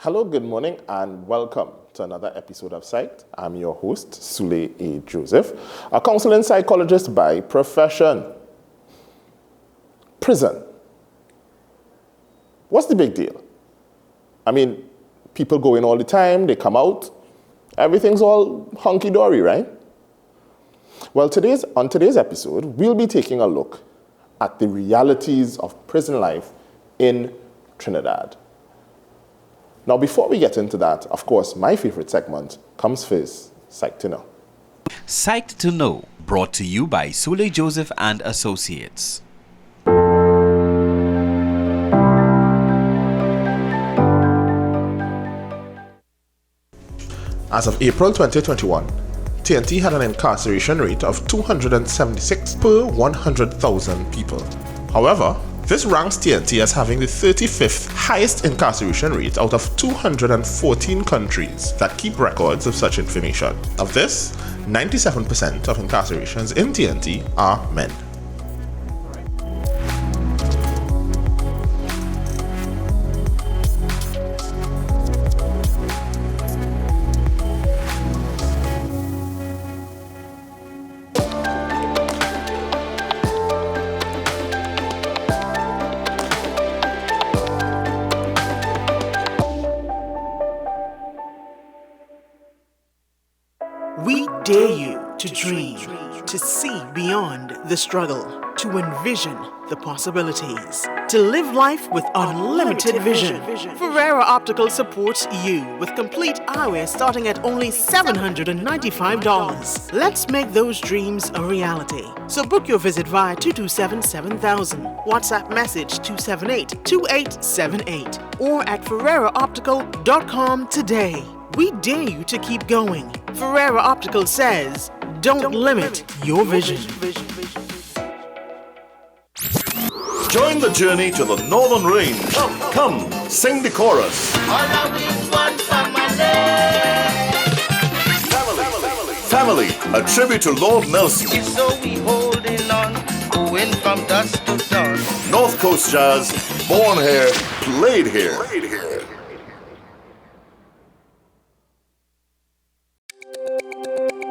Hello, good morning, and welcome to another episode of PSYCHED. I'm your host, Sule A. Joseph, a counseling psychologist by profession. Prison. What's the big deal? I mean, people go in all the time, they come out, everything's all hunky-dory, right? Well, on today's episode, we'll be taking a look at the realities of prison life in Trinidad. Now, before we get into that, of course, my favorite segment comes first, Psyched to Know. Psyched to Know, brought to you by Sule Joseph and Associates. As of April 2021, TNT had an incarceration rate of 276 per 100,000 people. However, this ranks TNT as having the 35th highest incarceration rate out of 214 countries that keep records of such information. Of this, 97% of incarcerations in TNT are men. We dare you to dream, to see beyond the struggle, to envision the possibilities, to live life with unlimited vision. Ferrera Optical supports you with complete eyewear starting at only $795. Let's make those dreams a reality. So book your visit via 227-7000, WhatsApp message 278-2878, or at FerreraOptical.com today. We dare you to keep going. Ferrera Optical says, don't limit your vision. Join the journey to the Northern Range. Come, sing the chorus. Family, a tribute to Lord Nelson. So we holding on, going from dusk to dawn. North Coast Jazz, born here, played here.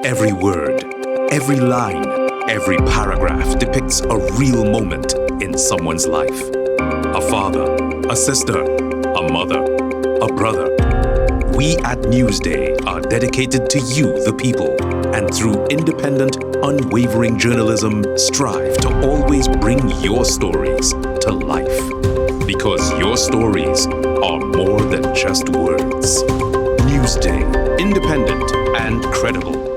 Every word, every line, every paragraph depicts a real moment in someone's life. A father, a sister, a mother, a brother. We at Newsday are dedicated to you, the people, and through independent, unwavering journalism, strive to always bring your stories to life. Because your stories are more than just words. Newsday, independent and credible.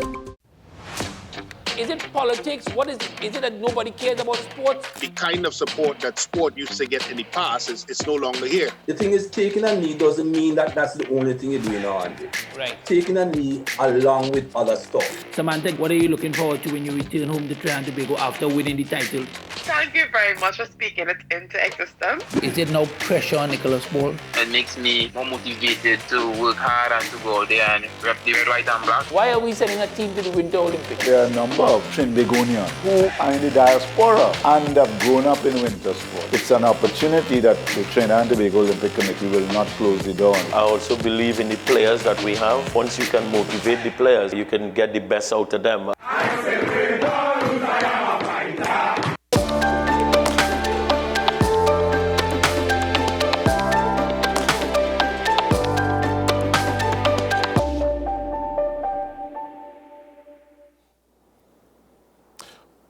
Is it politics? What is it? Is it that nobody cares about sports? The kind of support that sport used to get in the past is no longer here. The thing is, taking a knee doesn't mean that that's the only thing you're doing nowadays. Right. Taking a knee along with other stuff. Samantha, what are you looking forward to when you return home to Trinidad and Tobago after winning the title? Thank you very much for speaking it into existence. Is it no pressure on Nicholas Ball? It makes me more motivated to work hard and to go out there and rep the red, white and black. Why are we sending a team to the Winter Olympics? There are a number of Trinbagonians who are in the diaspora and have grown up in winter sport. It's an opportunity that the Trinidad and Tobago Olympic Committee will not close the door on. I also believe in the players that we have. Once you can motivate the players, you can get the best out of them.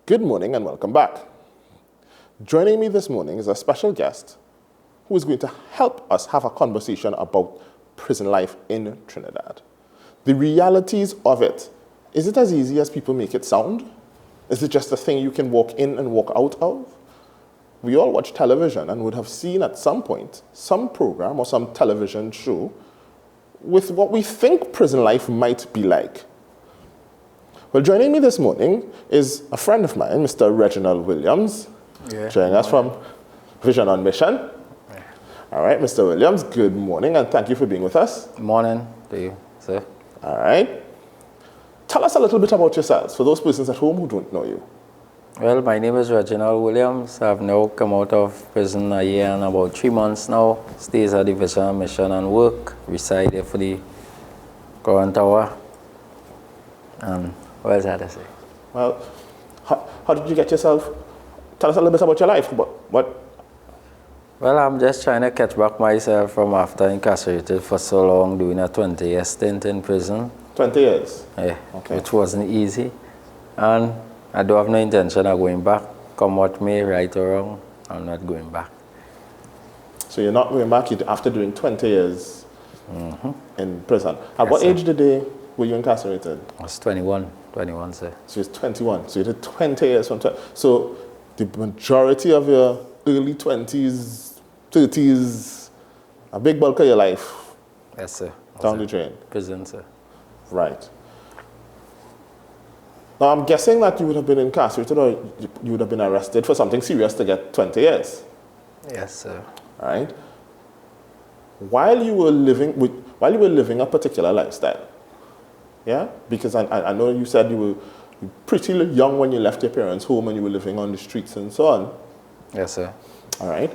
Good morning and welcome back. Joining me this morning is a special guest who is going to help us have a conversation about prison life in Trinidad. The realities of it. Is it as easy as people make it sound? Is it just a thing you can walk in and walk out of? We all watch television and would have seen at some point some program or some television show with what we think prison life might be like. Well, joining me this morning is a friend of mine, Mr. Reginald Williams, joining us from Vision on Mission. All right, Mr. Williams, good morning, and thank you for being with us. Good morning to you, sir. All right. Tell us a little bit about yourselves, for those persons at home who don't know you. Well, my name is Reginald Williams. I've now come out of prison a year and about 3 months now. Stays at Division Mission and work. Reside here for the current hour. And what else I had to say? Well, how did you get yourself? Tell us a little bit about your life. What? Well, I'm just trying to catch back myself from after incarcerated for so long, doing a 20-year stint in prison. 20 years? Yeah, okay. Which wasn't easy. And I don't have no intention of going back. Come what may, right or wrong, I'm not going back. So you're not going back after doing 20 years in prison. At what age were you incarcerated? I was 21, sir. So you're 21. So you did 20 years from 20. So the majority of your early 20s, 30s, a big bulk of your life. Yes, sir. Down the drain. Prison, sir. Right. Now, I'm guessing that you would have been incarcerated or you would have been arrested for something serious to get 20 years. Yes, sir. Right? While you were living a particular lifestyle, yeah? Because I know you said you were pretty young when you left your parents' home and you were living on the streets and so on. Yes, sir. All right.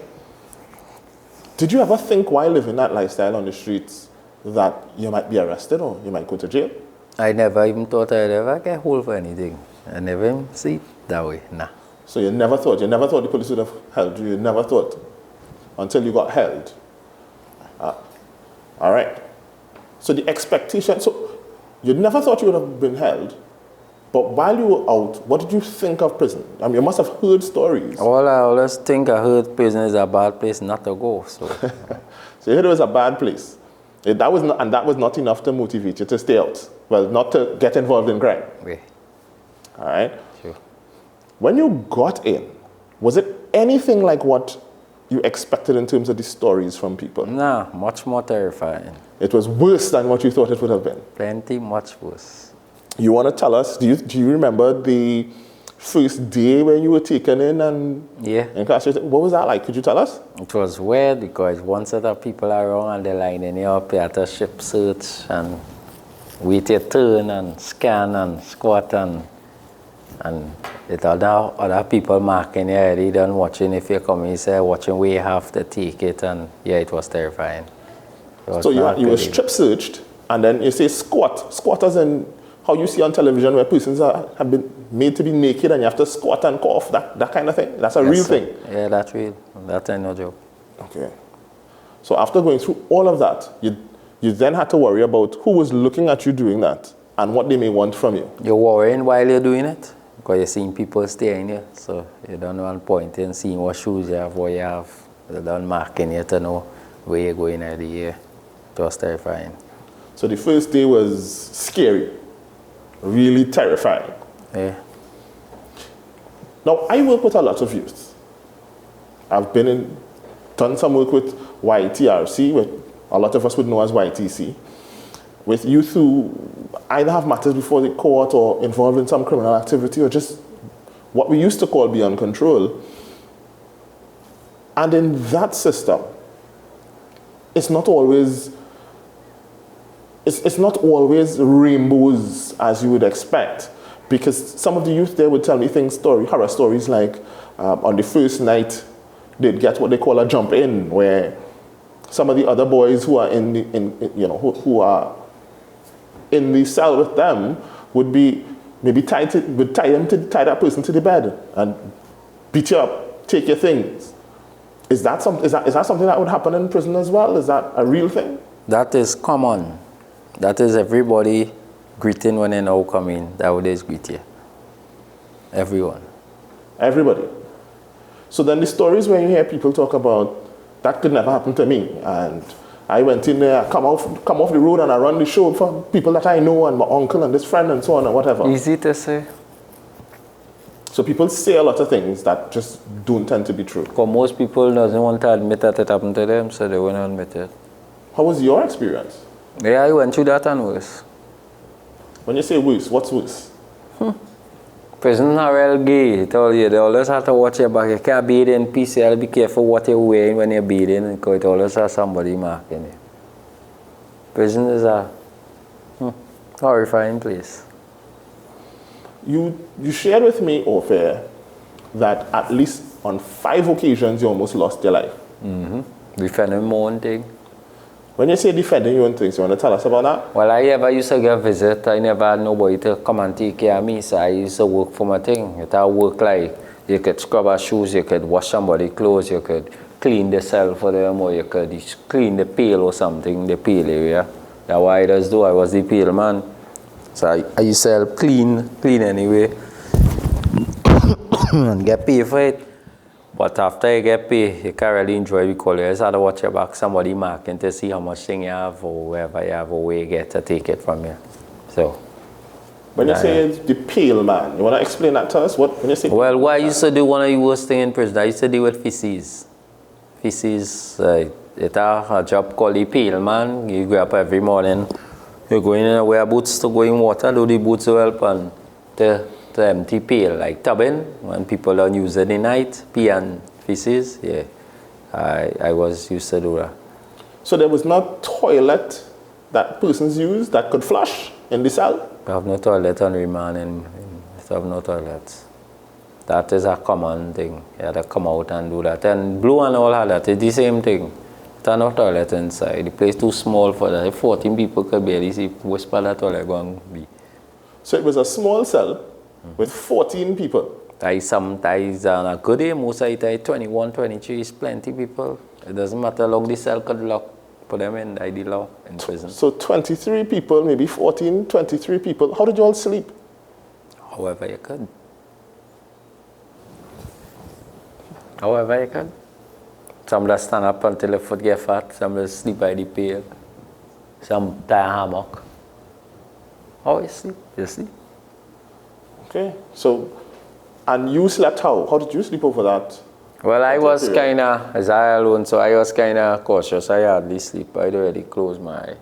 Did you ever think while living that lifestyle on the streets that you might be arrested or you might go to jail? I never even thought I'd ever get hold for anything. I never even see it that way, nah. So you never thought the police would have held you? You never thought until you got held? All right. So the expectation, so you never thought you would have been held, but while you were out, what did you think of prison? I mean, you must have heard stories. All I always think I heard prison is a bad place not to go, so. So you heard it was a bad place. That was not enough to motivate you to stay out. Well, not to get involved in crime. Yeah. All right? Sure. When you got in, was it anything like what you expected in terms of the stories from people? Nah, much more terrifying. It was worse than what you thought it would have been? Plenty, much worse. You want to tell us, do you remember the first day when you were taken in and incarcerated? What was that like? Could you tell us? It was weird because one set of people around and they're lining you up, you had to ship search and wait your turn and scan and squat and it other people marking you already done watching if you're coming, say watching where you have to take it, and yeah, it was terrifying. So you were strip searched and then you say squat as in how you see on television where persons have been made to be naked and you have to squat and cough, that kind of thing? That's a real thing? Yeah, that's real. That's no joke. Okay. So after going through all of that, you then had to worry about who was looking at you doing that and what they may want from you. You're worrying while you're doing it because you're seeing people staring you. So you don't know and pointing, seeing what shoes you have, what you have. They don't marking you to know where you're going at the year. It was terrifying. So the first day was scary, really terrifying. Yeah. Now, I work with a lot of youth. I've done some work with YTRC, which a lot of us would know as YTC, with youth who either have matters before the court or involved in some criminal activity or just what we used to call beyond control. And in that system, it's not always rainbows as you would expect, because some of the youth there would tell me horror stories like on the first night they'd get what they call a jump in, where some of the other boys who are who are in the cell with them would be maybe tie that person to the bed and beat you up, take your things. Is that something that would happen in prison as well? Is that a real thing? That is common. That is everybody greeting when they now come in. Nowadays greet you. Everyone. Everybody. So then the stories where you hear people talk about, that could never happen to me, and I went in there, come off the road and I run the show for people that I know and my uncle and this friend and so on and whatever. Easy to say. So people say a lot of things that just don't tend to be true. Because most people doesn't want to admit that it happened to them, so they won't admit it. How was your experience? Yeah, I went through that and worse. When you say worse, what's worse? Prison are real gay, I tell you. They always have to watch your back. You can't bathe in peace. You have to be careful what you're wearing when you're bathing, because it always has somebody marking you. Prison is a horrifying place. You shared with me off air that at least on 5 occasions you almost lost your life. Defending my own thing. When you say defending your own things, you want to tell us about that? Well, I ever used to get a visit. I never had nobody to come and take care of me, so I used to work for my thing. It had work like you could scrub our shoes, you could wash somebody's clothes, you could clean the cell for them, or you could clean the pail or something, the pail area. That's what I just do. I was the pail man. So I used to help clean anyway. And get paid for it. But after you get paid, you can't really enjoy it because you just have to watch your back, somebody marking to see how much thing you have or wherever you have or where you get to take it from you. So. When you say the pail man, you want to explain that to us? When you say well, what I used to do, one of the worst things in prison, I used to deal with feces. Feces, it had a job called the pail man. You go up every morning, you go in and wear boots to go in water, do the boots to help and to empty pail, like tubbing, when people don't use it at night, pee and feces, yeah. I was used to do that. So there was no toilet that persons use that could flush in the cell? We have no toilet on remand and we have no toilets. That is a common thing. You have to come out and do that. And Blue and all had that. It's the same thing. There's no toilet inside. The place too small for that. If 14 people could barely see which part that toilet going to be. So it was a small cell with 14 people? Sometimes on a good day, most of the time 21, 23 is plenty people. It doesn't matter how long the cell could lock. Put them in the ID law in prison. So 23 people, maybe 14, 23 people. How did you all sleep? However you could. However you could. Some just stand up until the foot get fat. Some just sleep by the pail. Some tie a hammock. How you sleep? You sleep. Okay. So, and you slept how? How did you sleep over that? Well, I was kind of, as I alone, so I was kind of cautious. I hardly sleep. I'd already close my eye.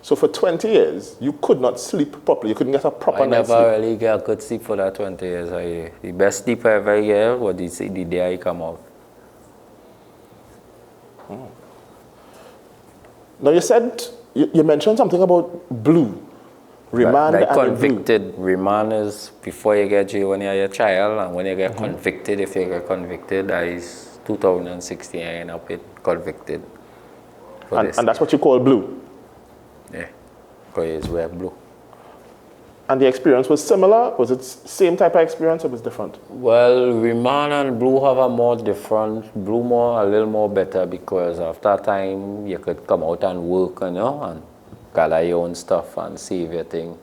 So for 20 years, you could not sleep properly? You couldn't get a proper night's sleep? I never really got good sleep for that 20 years. The best sleep I ever get was the day I come out. Now you said, you mentioned something about Blue. Remand like and convicted. Remand is before you get jail when you're a child, and when you get convicted, if you get convicted, that is 2016, I end up convicted. And that's what you call Blue? Yeah, because we're Blue. And the experience was similar? Was it same type of experience or was it different? Well, Remand and Blue have a more different, Blue a little more better because after time you could come out and work, and gather your own stuff and save your thing.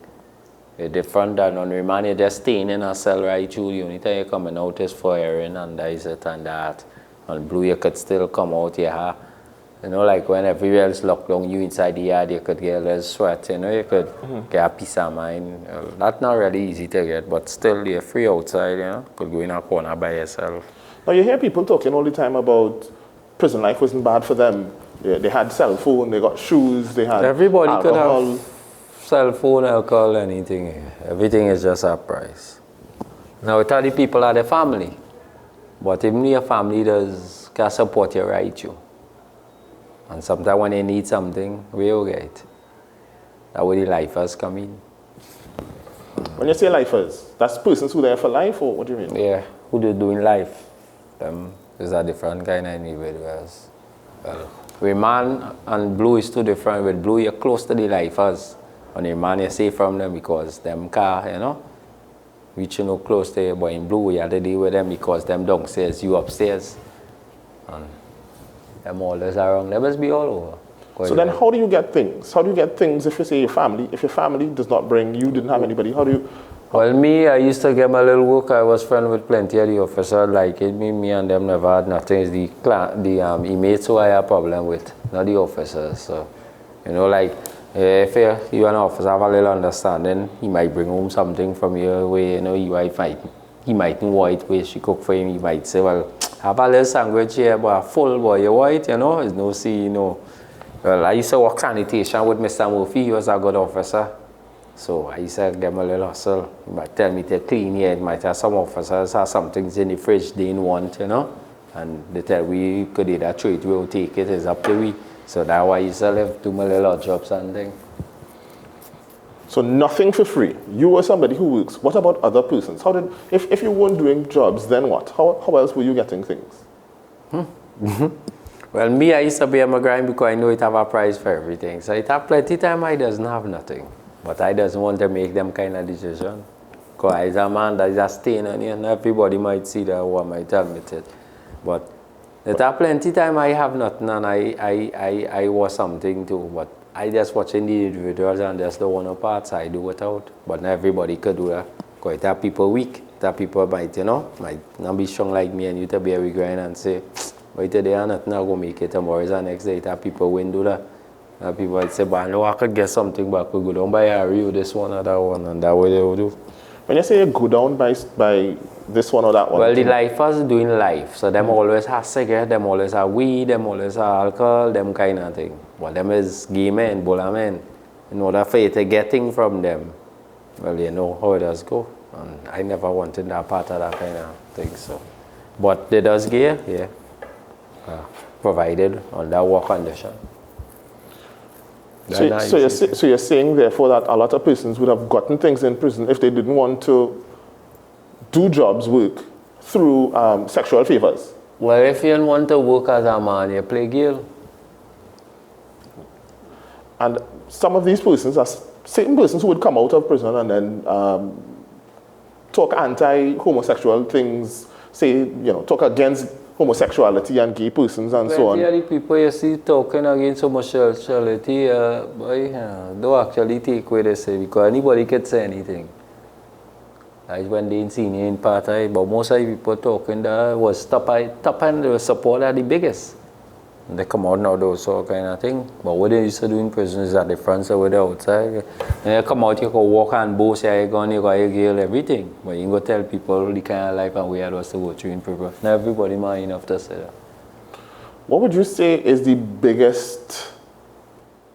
It's different than on remand, you're just staying in a cell right through. The only time you're coming out is for hearing and that is it and that. On Blue you could still come out, like when everywhere is locked down, you inside the yard, you could get a little sweat, you could get a peace of mind. That's not really easy to get, but still you're free outside, could go in a corner by yourself. Now you hear people talking all the time about prison life wasn't bad for them. They had cell phone, they got shoes, they had everybody alcohol. Could have cell phone, alcohol, anything. Everything is just a price. Now, it's all the people are the family. But even your family can support you right you. And sometimes when they need something, where you get it. That's where the lifers come in. When you say lifers, that's persons who are there for life, or what do you mean? Yeah, who they do in life. Them is a different kind of individuals. Well, Remand and Blue is too different. With Blue, you're close to the lifers. On Remand, you're safe from them because them car, reaching no close to you. But in Blue, you have to deal with them because them downstairs, you upstairs. And them always around. They must be all over. So then how do you get things? How do you get things if you say your family? If your family does not bring, you didn't have anybody, how do you... Well, me, I used to get my little work. I was friends with plenty of the officers. Like it, me and them never had nothing. It's the inmates who I have a problem with, not the officers. So, like if you and an officer have a little understanding, he might bring home something from your way. He might know what way she cook for him. He might say, well, have a little sandwich here, but full boy, you white, it's no see, Well, I used to work sanitation with Mr. Murphy. He was a good officer. So I used to give him a little hustle. He might tell me to clean here. He might have some officers have some things in the fridge they didn't want, And they tell we could either throw it, we'll take it, it's up to we. So that's why I used to live, do my little jobs and things. So nothing for free. You were somebody who works. What about other persons? How did, if you weren't doing jobs, then what? How else were you getting things? Well, me, I used to be a grind because I know it have a price for everything. So it have plenty time I doesn't have nothing. But I doesn't want to make them kind of decision. Because I a man that is a stain on you, and everybody might see that or might admit it. But it have plenty time I have nothing, and I was something too. But I just watching the individuals, and that's the one parts I do without. But not everybody could do that. Because it have people weak. That people might, might not be strong like me, and you to be a grind and say, but today I'm not going to make it tomorrow. Is the next day. It have people win do that. And people might say, but no, I could get something back. We go down by a review, this one or that one, and that way they will do. When you say you go down by this one or that one? Well, the lifers doing life. So them always have cigarette, them always have weed, them always have alcohol, them kind of thing. But them is gay men, bola men. In order for you to get things from them, well, you know how it does go. And I never wanted that part of that kind of thing. So, but they does gay, yeah. Provided on that work condition. So you're saying, therefore, that a lot of persons would have gotten things in prison if they didn't want to do jobs, work, through sexual favors? Well, if you don't want to work as a man, you play girl. And some of these persons are certain persons who would come out of prison and then talk anti-homosexual things, say, talk against homosexuality and gay persons and so on. The people you see talking against homosexuality, don't actually take away they say, because anybody can say anything. Like when they seen you in party, but most of the people talking that was top and the support are the biggest. And they come out now those sort of kind of thing. But what they used to do in prison is at the front side with the outside. And you come out, you can walk and boast, you got your girl, everything. But you can go tell people the kind of life and way I was to go through in prison. Not everybody man enough to say that. What would you say is the biggest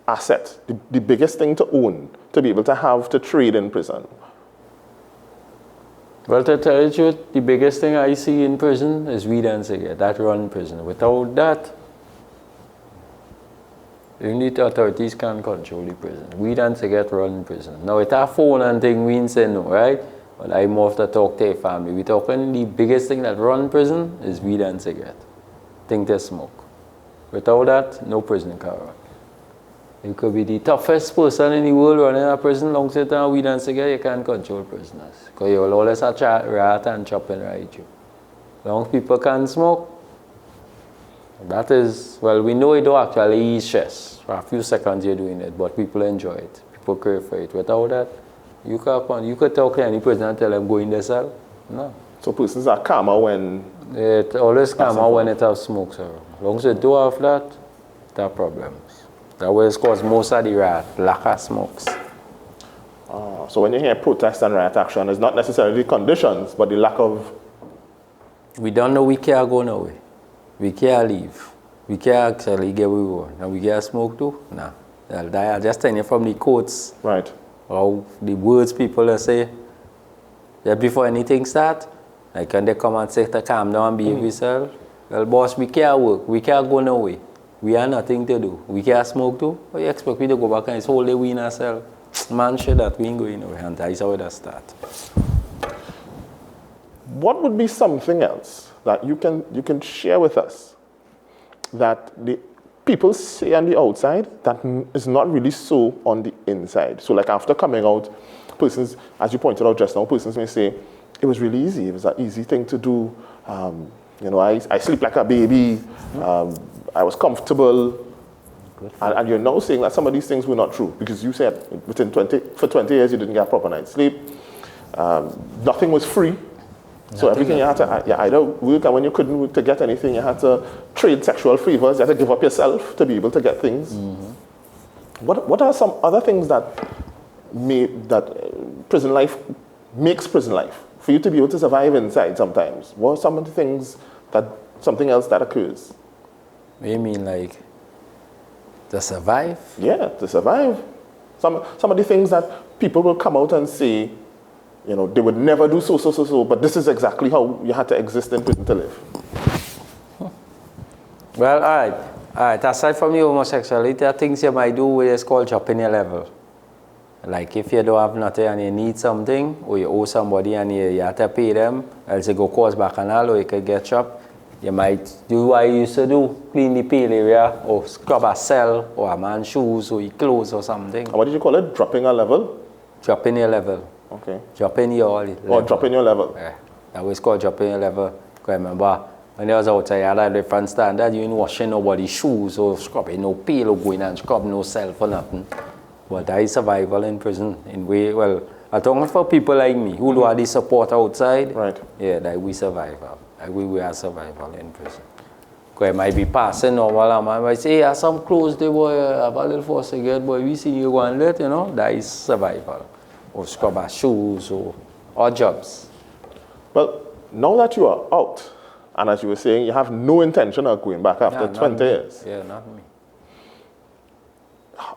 asset, the biggest thing to own, to be able to have to trade in prison? Well, to tell you the truth, the biggest thing I see in prison is weed and cigarette. That run prison. Without that, even the authorities can't control the prison. Weed and cigarette run prison. Now, with our phone and thing, we ain't say no, right? But I more have to talk to your family. We talking the biggest thing that run prison is weed and cigarette. Think they smoke. Without that, no prison can run. You could be the toughest person in the world running a prison, long as you weed and cigarette, you can't control prisoners. Because you will always have rat and chopping right you. Long as people can't smoke, that is, well, we know it don't actually ease stress. For a few seconds you're doing it, but people enjoy it. People crave for it. Without that, you could talk to any person and tell them go in the cell. No. So persons are calmer when... It always calmer when it has smoke, sir. As long as you do have that, there are problems. That way it's caused most of the riot, lack of smokes. So when you hear protest and riot action, it's not necessarily conditions, but the lack of... We don't know we can't go nowhere. We can't leave. We can't actually get where we want. And we can't smoke too? Nah. I'll just tell you from the quotes. Right. How the words people say, that before anything start, like when they come and say to calm down and behave yourself, well, boss, we can't work. We can't go nowhere. We have nothing to do. We can't smoke too. What you expect me to go back and it's whole day we in ourselves? Man, sure that we ain't going nowhere. And that's how it start. What would be something else that you can share with us that the people say on the outside that is not really so on the inside? So like after coming out, persons, as you pointed out just now, persons may say, it was really easy. It was an easy thing to do. I sleep like a baby. I was comfortable. And you're now saying that some of these things were not true because you said for 20 years you didn't get a proper night's sleep. Nothing was free. So everything you had to either work, and when you couldn't work to get anything, you had to trade sexual favors. You had to give up yourself to be able to get things. Mm-hmm. What are some other things that prison life makes prison life for you to be able to survive inside? Sometimes, what are some of the things something else that occurs? What do you mean, like to survive? Yeah, to survive. Some of the things that people will come out and say, they would never do so, but this is exactly how you had to exist in prison to live. Well, all right. Aside from the homosexuality, there are things you might do where it's called dropping your level. Like if you don't have nothing and you need something, or you owe somebody and you have to pay them, else you go cause bacchanal or you could get chopped. You might do what you used to do, clean the pale area, or scrub a cell, or a man's shoes, or his clothes or something. And what did you call it? Dropping a level? Dropping your level. Okay. Dropping your level. Or dropping your level. Yeah. That was called dropping your level. Because I remember when I was outside, I had a different standard. You ain't washing nobody's shoes or scrubbing no peel or going and scrub no cell for nothing. But that is survival in prison. In way, well, I'm talking for people like me who do have the support outside. Right. Yeah, that we survive. Like we are survival in prison. Because I might be passing normal and I might say, hey, I have some clothes, they boy, have a little for cigarette, boy, we see you go and let, you know, that is survival. Or scrub our shoes or odd jobs. Well, now that you are out, and as you were saying, you have no intention of going back after 20 years. Yeah, not me.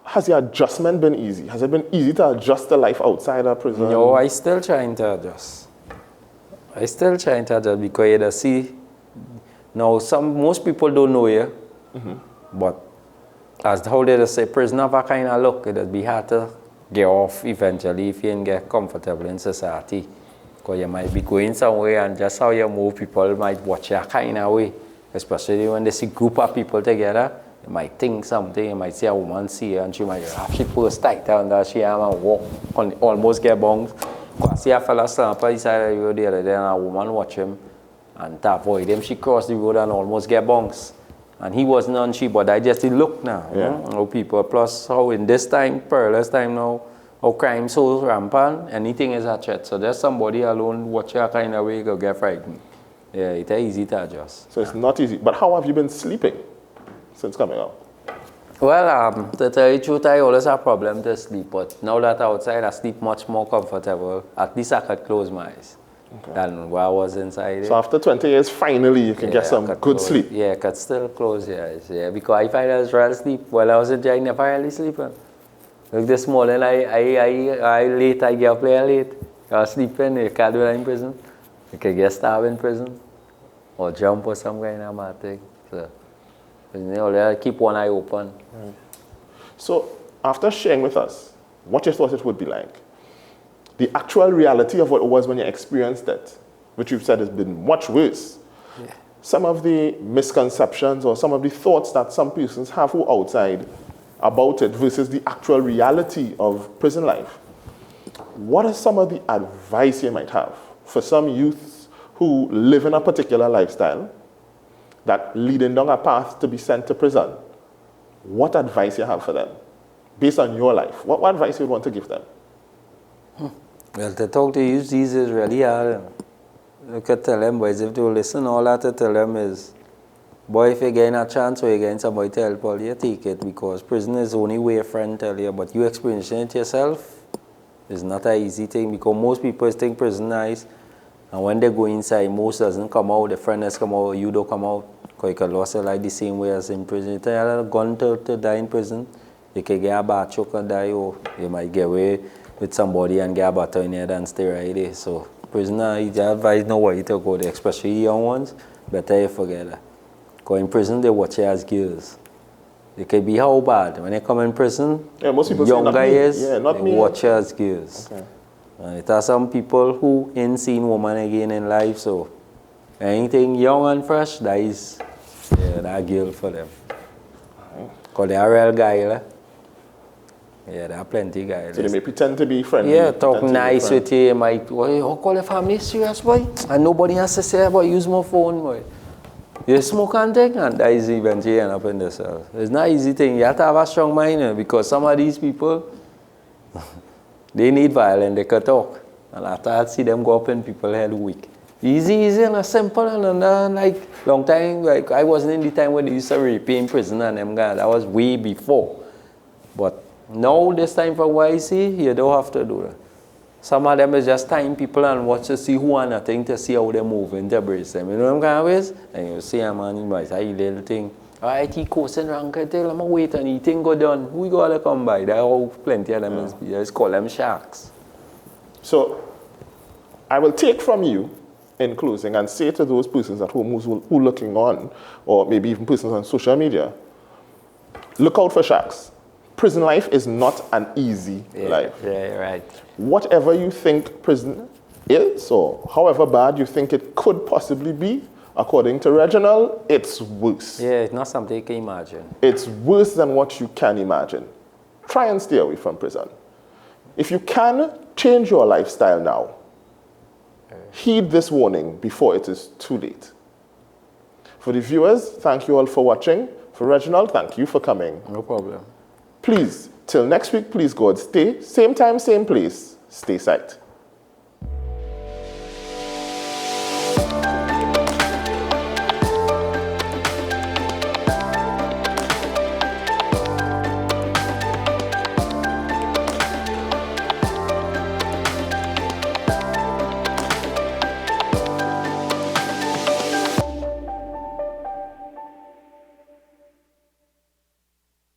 Has the adjustment been easy? Has it been easy to adjust to life outside of prison? No, I still trying to adjust. Because you see, now most people don't know you, but as how they say, prison have a kind of look, it'll be hard to get off eventually if you ain't get comfortable in society. Because you might be going somewhere and just how you move, people might watch you kind of way. Especially when they see a group of people together, you might think something, you might see a woman see her and she might have she purse tight and she and walk and almost get bunged. Because see a fella stand up on the side of the road the other day and a woman watch him and to avoid him, she crossed the road and almost get bunks. And he wasn't on she, but I just look now. You know? How people, plus how in this time, perilous time now, how crime so rampant, anything is a threat. So there's somebody alone watch your kind of way, go get frightened. Yeah, it's easy to adjust. So it's not easy. But how have you been sleeping since coming out? Well, to tell you the truth, I always have a problem to sleep. But now that outside, I sleep much more comfortable. At least I could close my eyes than where I was inside. So after 20 years, finally you can get some good sleep. Yeah, I could still close your eyes. Yeah, because if I was real sleep, while I was in jail, I never really sleeping. Like this morning, I late, I get up late. I was sleeping, you can't do that in prison. You can get stabbed in prison. Or jump or some kind of mad thing. So, you know, keep one eye open. Right. So, after sharing with us what you thought it would be like, the actual reality of what it was when you experienced it, which you've said has been much worse, some of the misconceptions or some of the thoughts that some persons have who are outside about it versus the actual reality of prison life, what is some of the advice you might have for some youths who live in a particular lifestyle that leading down a path to be sent to prison? What advice you have for them based on your life? What advice you would want to give them? Well, to talk to youths, these is really hard. You could tell them, boys, if they listen, all I have to tell them is, boy, if you're getting a chance or you're getting somebody to help you, take it, because prison is the only way a friend tell you, but you experiencing it yourself is not an easy thing, because most people think prison nice, and when they go inside, most doesn't come out, the friend has come out, you don't come out, because you can lose your life the same way as in prison. You tell a gun to die in prison, you can get a bad choke and die, or you might get away with somebody and get a battle in your head and stay right there. So prisoner, you advise nobody to go there, especially young ones, better you forget that. Because in prison, they watch you as girls. It can be how bad. When they come in prison, most people younger years, they watch you as girls. Okay. And it are some people who ain't seen woman again in life, so anything young and fresh, that is that girl for them. Because they are real guy. Yeah, there are plenty guys. So they may pretend to be friendly. Yeah, talk nice with you. Might, well, call your family serious, boy. And nobody has to say, boy, use my phone, boy. You smoke and take, and that is eventually end up in the cell. It's not an easy thing. You have to have a strong mind, because some of these people, they need violence, they can talk. And after I see them go up in people's head weak. Easy and simple, and like, long time, like, I wasn't in the time when they used to rape in prison and them guys. That was way before. But now, this time from what I see, you don't have to do that. Some of them is just time people and watch to see who are nothing to see how they move and to brace them. You know them kind of ways? And you see a man, you might say a little thing. Alright, he coasting rank, I tell him, wait and he thing go done. Who got to come by? There are plenty of them. Just call them sharks. So, I will take from you in closing and say to those persons at home who are looking on, or maybe even persons on social media, look out for sharks. prison life is not an easy life. Yeah, right. Whatever you think prison is, or however bad you think it could possibly be, according to Reginald, it's worse. Yeah, it's not something you can imagine. It's worse than what you can imagine. Try and stay away from prison. If you can, change your lifestyle now. Heed this warning before it is too late. For the viewers, thank you all for watching. For Reginald, thank you for coming. No problem. Please, till next week, please God, stay same time, same place. Stay psyched.